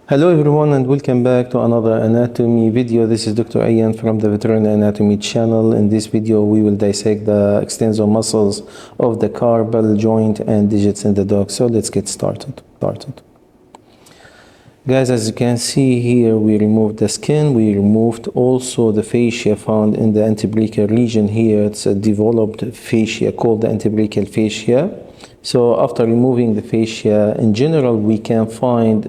Hello everyone and welcome back to another anatomy video. This is Dr. Aiyan from the Veterinary Anatomy channel. In this video we will dissect the extensor muscles of the carpal joint and digits in the dog. So let's get started. Guys, as you can see here, we removed the skin. We removed also the fascia found in the antebrachial region here. It's a developed fascia called the antebrachial fascia. So after removing the fascia, in general we can find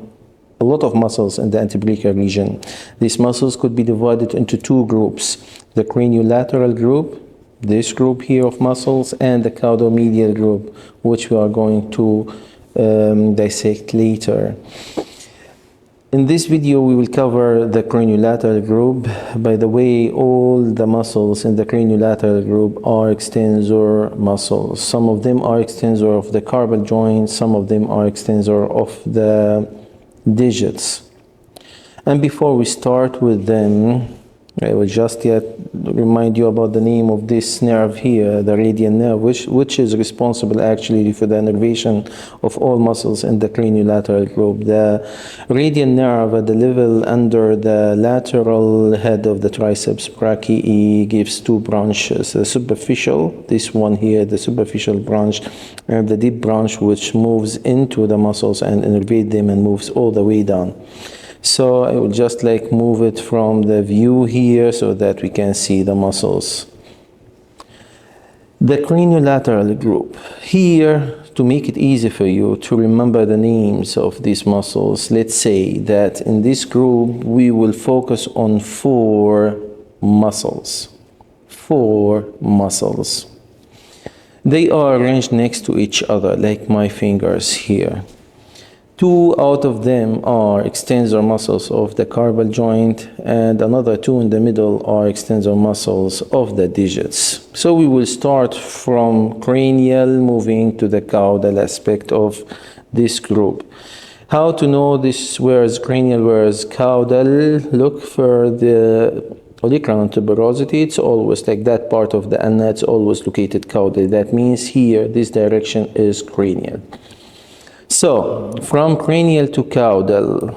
a lot of muscles in the antebrachial region. These muscles could be divided into two groups: the craniolateral group, this group here of muscles, and the caudomedial group, which we are going to dissect later. In this video we will cover the craniolateral group. By the way, all the muscles in the craniolateral group are extensor muscles. Some of them are extensor of the carpal joint, some of them are extensor of the digits. And before we start with them, I will just yet remind you about the name of this nerve here, the radial nerve, which is responsible actually for the innervation of all muscles in the craniolateral group. The radial nerve at the level under the lateral head of the triceps brachii gives two branches: the superficial, this one here, the superficial branch, and the deep branch, which moves into the muscles and innervate them and moves all the way down. So I will just move it from the view here so that we can see the muscles. The craniolateral group. Here, to make it easy for you to remember the names of these muscles, let's say that in this group we will focus on four muscles. They are arranged next to each other like my fingers here. Two out of them are extensor muscles of the carpal joint, and another two in the middle are extensor muscles of the digits. So we will start from cranial, moving to the caudal aspect of this group. How to know this, where is cranial, where is caudal? Look for the olecranon tuberosity. It's always like that part of the ulna, it's always located caudal. That means here, this direction is cranial. So, from cranial to caudal,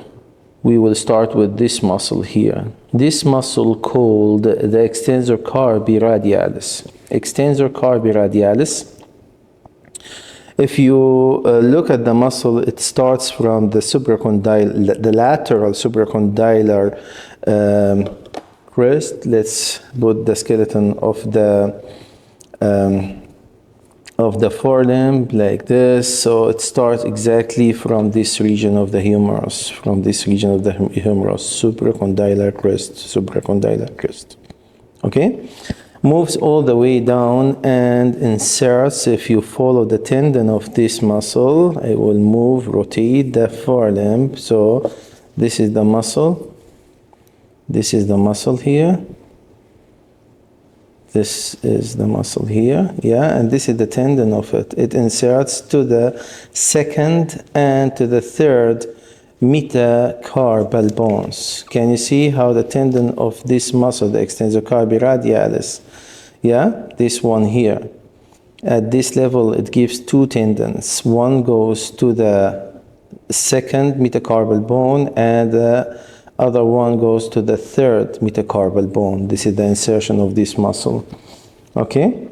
we will start with this muscle here. This muscle called the extensor carpi radialis. Extensor carpi radialis. If you look at the muscle, it starts from the the lateral supracondylar crest. Let's put the skeleton of the forelimb like this. So it starts exactly from this region of the humerus, supracondylar crest, okay? Moves all the way down and inserts. If you follow the tendon of this muscle, I will rotate the forelimb. So this is the muscle. This is the muscle here. This is the muscle here, yeah, and this is the tendon of it. It inserts to the second and to the third metacarpal bones. Can you see how the tendon of this muscle, the extensor carpi radialis, yeah, this one here, at this level it gives two tendons. One goes to the second metacarpal bone and the other one goes to the third metacarpal bone. This is the insertion of this muscle, okay?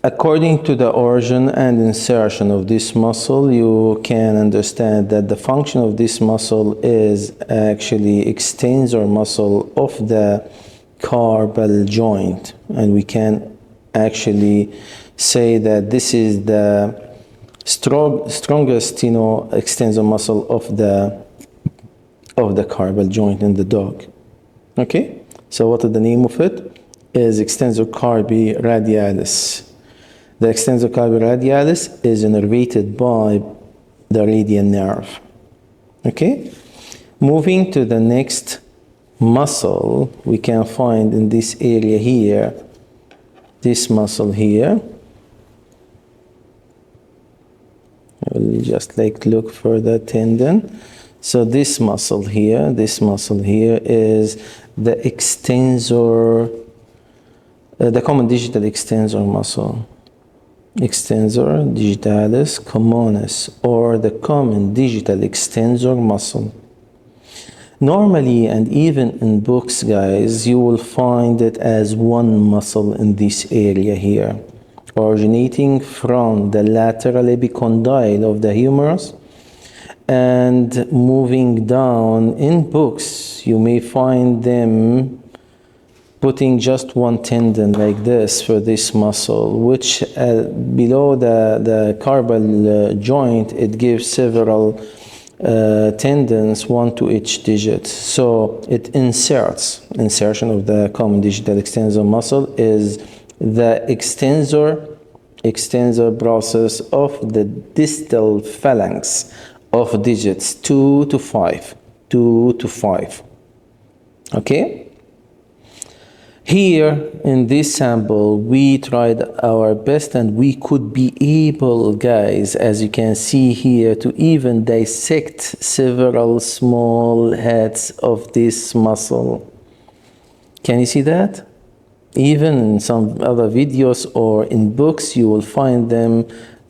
According to the origin and insertion of this muscle, you can understand that the function of this muscle is actually extensor muscle of the carpal joint, and we can actually say that this is the strongest, extensor muscle of the carpal joint in the dog. Okay, so what is the name of it? Is extensor carpi radialis. The extensor carpi radialis is innervated by the radial nerve. Okay, moving to the next muscle, we can find in this area here, this muscle here. I will just look for the tendon. So this muscle here is the extensor, the common digital extensor muscle. extensor digitalis communis, or the common digital extensor muscle. Normally, and even in books, guys, you will find it as one muscle in this area here, originating from the lateral epicondyle of the humerus and moving down. In books, you may find them putting just one tendon like this for this muscle, which below the carpal joint, it gives several tendons, one to each digit. So it insertion of the common digital extensor muscle is the extensor process of the distal phalanx of digits 2 to 5. Okay? Here in this sample, we tried our best and we could be able, guys, as you can see here, to even dissect several small heads of this muscle. Can you see that? Even in some other videos or in books, you will find them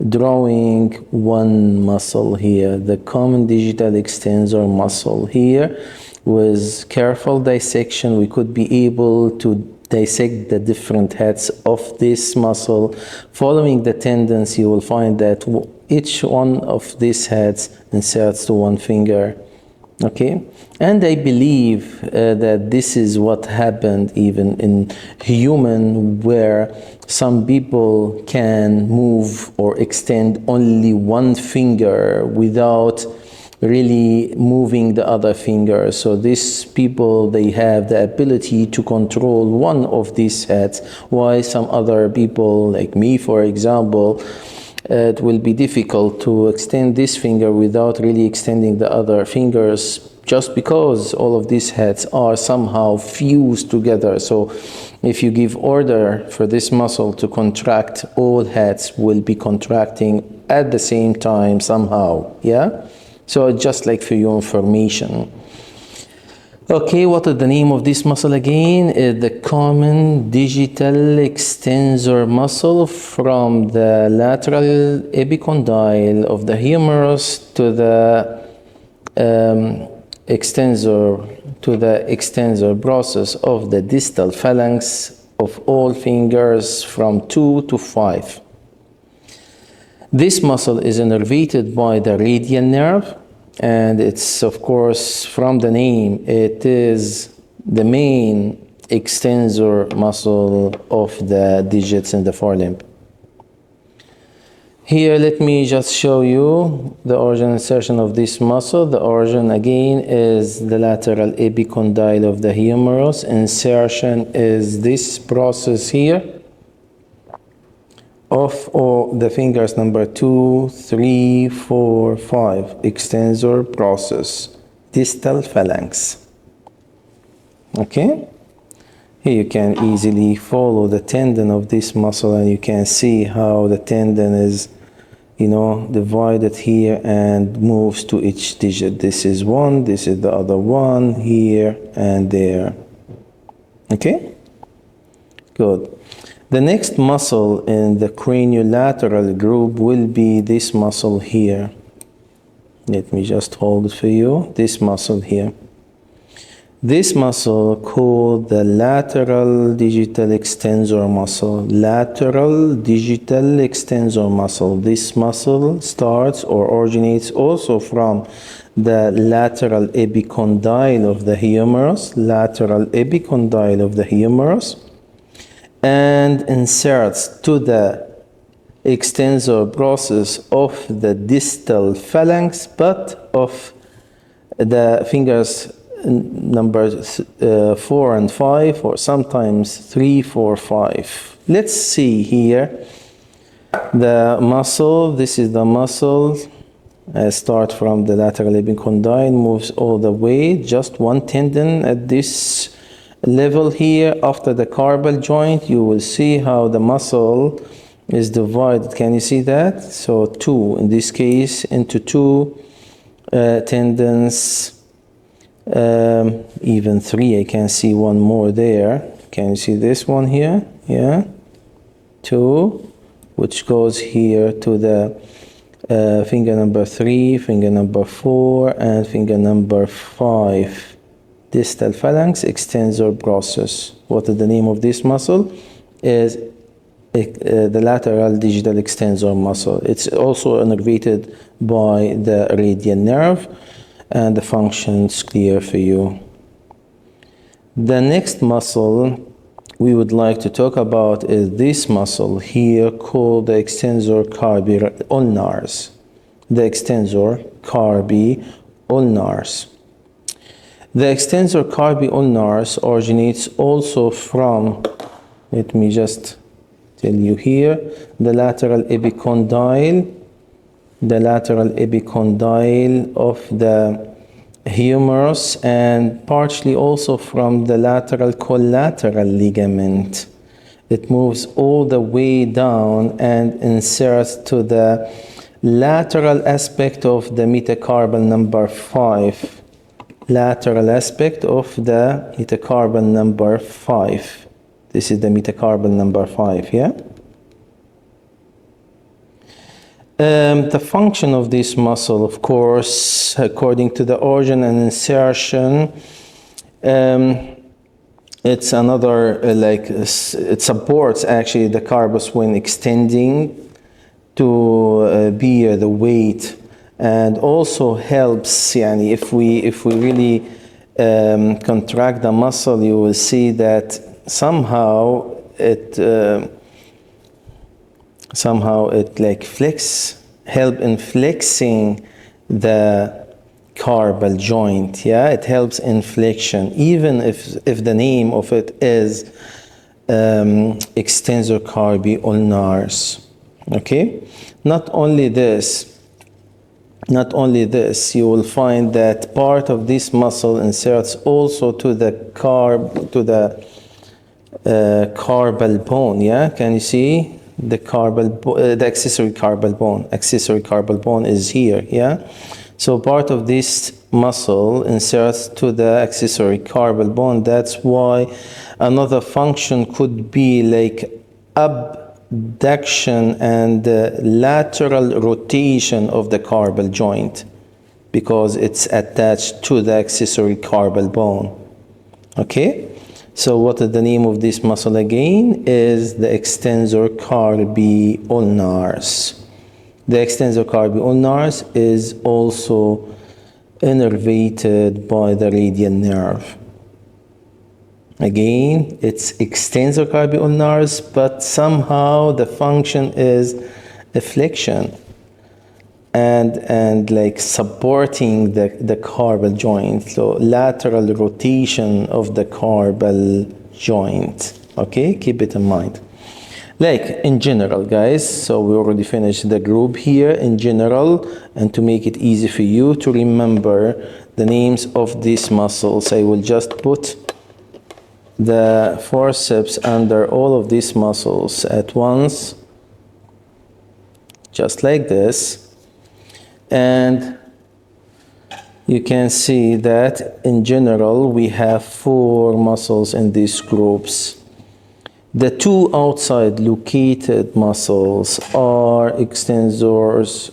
drawing one muscle here, the common digital extensor muscle here. With careful dissection, we could be able to dissect the different heads of this muscle. Following the tendons, you will find that each one of these heads inserts to one finger. Okay? And I believe that this is what happened even in human, where some people can move or extend only one finger without really moving the other finger. So these people, they have the ability to control one of these heads, while some other people, like me for example, it will be difficult to extend this finger without really extending the other fingers, just because all of these heads are somehow fused together. So if you give order for this muscle to contract, all heads will be contracting at the same time somehow, yeah? So just like for your information. Okay, what is the name of this muscle again? The common digital extensor muscle from the lateral epicondyle of the humerus to the extensor process of the distal phalanx of all fingers from 2 to 5. This muscle is innervated by the radial nerve, and it's, of course, from the name, it is the main extensor muscle of the digits in the forelimb. Here, let me just show you the origin insertion of this muscle. The origin, again, is the lateral epicondyle of the humerus. Insertion is this process here of all the fingers number 2, 3, 4, 5, extensor process, distal phalanx. Okay? Here you can easily follow the tendon of this muscle, and you can see how the tendon is, you know, divided here and moves to each digit. This is one, this is the other one, here and there. Okay? Good. The next muscle in the craniolateral group will be this muscle here. Let me just hold it for you. This muscle here. This muscle called the lateral digital extensor muscle. Lateral digital extensor muscle. This muscle starts or originates also from the lateral epicondyle of the humerus. Lateral epicondyle of the humerus. And inserts to the extensor process of the distal phalanx, but of the fingers number 4 and 5, or sometimes 3, 4, 5. Let's see here the muscle. This is the muscle. Start from the lateral epicondyle, moves all the way, just one tendon at this level here. After the carpal joint, you will see how the muscle is divided. Can you see that? So 2 in this case into 2 tendons, even 3. I can see one more there. Can you see this one here? Yeah, 2, which goes here to the finger number 3, finger number 4, and finger number 5. Distal phalanx extensor process. What is the name of this muscle? Is the lateral digital extensor muscle. It's also innervated by the radial nerve, and the function's clear for you. The next muscle we would like to talk about is this muscle here called the extensor carpi ulnars. The extensor carpi ulnars. The extensor carpi ulnars originates also from, let me just tell you here, the lateral epicondyle of the humerus, and partially also from the lateral collateral ligament. It moves all the way down and inserts to the lateral aspect of the metacarpal number 5. Lateral aspect of the metacarpal number 5. This is the metacarpal number 5, yeah? The function of this muscle, of course, according to the origin and insertion, it's another, it supports actually the carpus when extending to bear the weight, and also helps, yani, if we really contract the muscle, you will see that somehow it like help in flexing the carpal joint. Yeah, it helps in flexion, even if the name of it is extensor carpi ulnars. Okay, not only this, you will find that part of this muscle inserts also to the carpal bone. Yeah, can you see the the accessory carpal bone? Accessory carpal bone is here. Yeah, so part of this muscle inserts to the accessory carpal bone. That's why another function could be like abduction and lateral rotation of the carpal joint, because it's attached to the accessory carpal bone. Okay, so what is the name of this muscle again? Is the extensor carpi ulnars. The extensor carpi ulnars is also innervated by the radial nerve. Again, it's extensor carpi ulnars, but somehow the function is a flexion and like supporting the carpal joint, so lateral rotation of the carpal joint. Okay, keep it in mind. Like in general, guys, so we already finished the group here in general, and to make it easy for you to remember the names of these muscles, I will just put the forceps under all of these muscles at once, just like this, and you can see that in general we have 4 muscles in these groups. The 2 outside located muscles are extensors.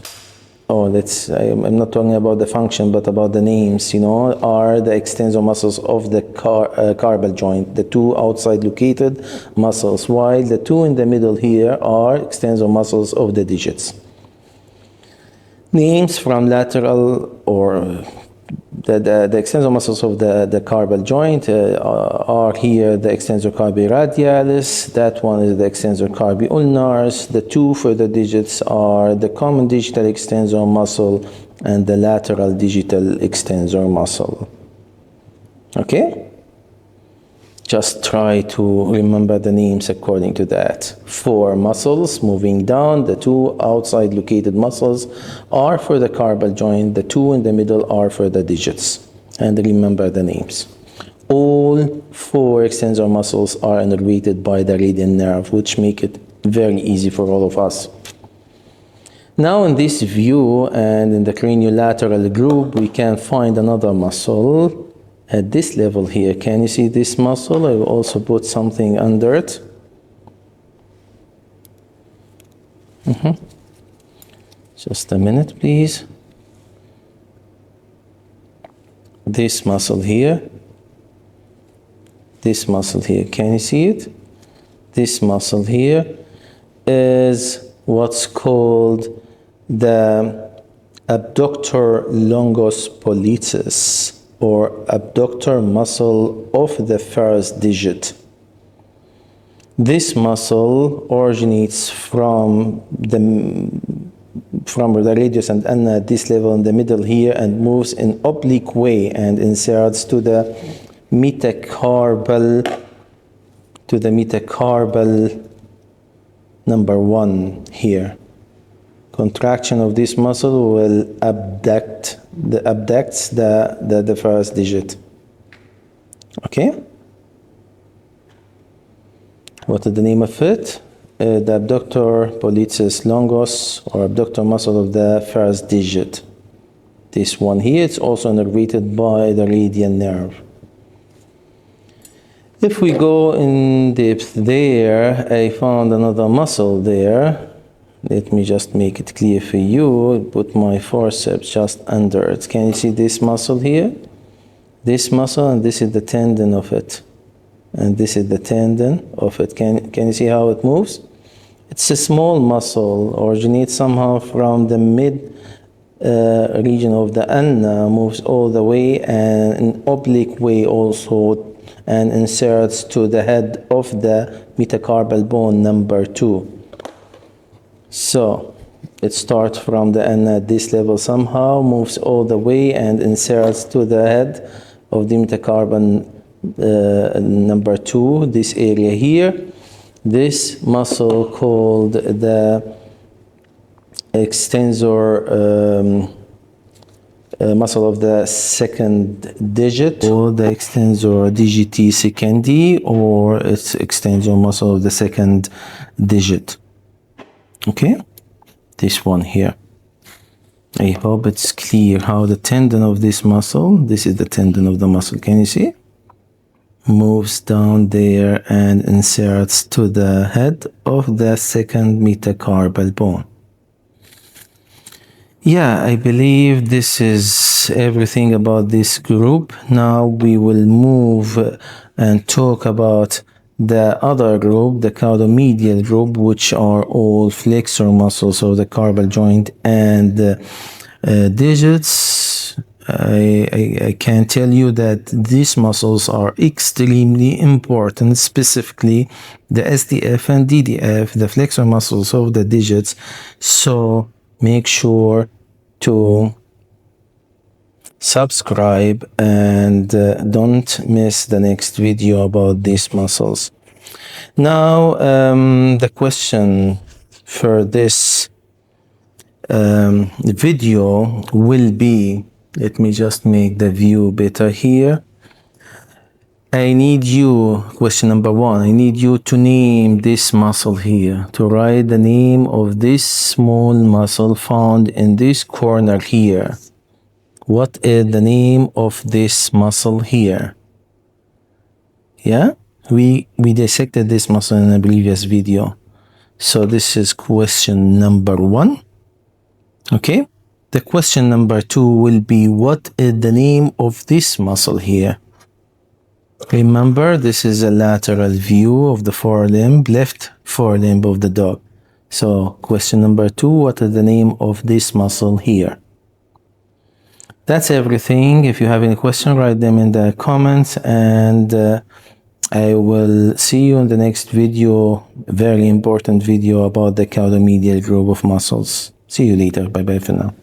I'm not talking about the function, but about the names, are the extensor muscles of the carpal joint, the 2 outside located muscles, while the 2 in the middle here are extensor muscles of the digits. Names from lateral, or the extensor muscles of the carpal joint are here the extensor carpi radialis, that one is the extensor carpi ulnars, the 2 for the digits are the common digital extensor muscle and the lateral digital extensor muscle. Okay? Just try to remember the names according to that. 4 muscles moving down, the 2 outside located muscles are for the carpal joint, the 2 in the middle are for the digits. And remember the names. All 4 extensor muscles are innervated by the radial nerve, which make it very easy for all of us. Now in this view and in the craniolateral group, we can find another muscle at this level here. Can you see this muscle? I will also put something under it. Just a minute, please. This muscle here. This muscle here. Can you see it? This muscle here is what's called the abductor longus pollicis, or abductor muscle of the first digit. This muscle originates from the radius and ulna at this level in the middle here, and moves in oblique way and inserts to the metacarpal number 1 here. Contraction of this muscle will abducts the first digit. Okay? What is the name of it? The abductor pollicis longus, or abductor muscle of the first digit. This one here, it's also innervated by the radial nerve. If we go in depth there, I found another muscle there. Let me just make it clear for you. Put my forceps just under it. Can you see this muscle here? This muscle, and this is the tendon of it. And this is the tendon of it. Can you see how it moves? It's a small muscle, originates somehow from the mid region of the ulna, moves all the way and in oblique way also, and inserts to the head of the metacarpal bone number 2. So it starts from the ulna at this level somehow, moves all the way and inserts to the head of the metacarpal number 2, this area here. This muscle called the extensor muscle of the second digit, or the extensor digiti secundi, or its extensor muscle of the second digit. Okay, this one here. I hope it's clear how the tendon of this muscle, this is the tendon of the muscle, can you see? Moves down there and inserts to the head of the second metacarpal bone. Yeah, I believe this is everything about this group. Now we will move and talk about the other group, the caudomedial group, which are all flexor muscles of the carpal joint and digits. I can tell you that these muscles are extremely important, specifically the SDF and DDF, the flexor muscles of the digits. So make sure to subscribe and don't miss the next video about these muscles. Now, the question for this video will be, let me just make the view better here. I need you, question number 1, I need you to name this muscle here, to write the name of this small muscle found in this corner here. What is the name of this muscle here? Yeah, we dissected this muscle in a previous video. So this is question number 1. Okay, the question number 2 will be, what is the name of this muscle here? Remember, this is a lateral view of the forelimb, left forelimb of the dog. So question number 2, what is the name of this muscle here? That's everything. If you have any question, write them in the comments, and I will see you in the next video, very important video about the caudomedial group of muscles. See you later. Bye bye for now.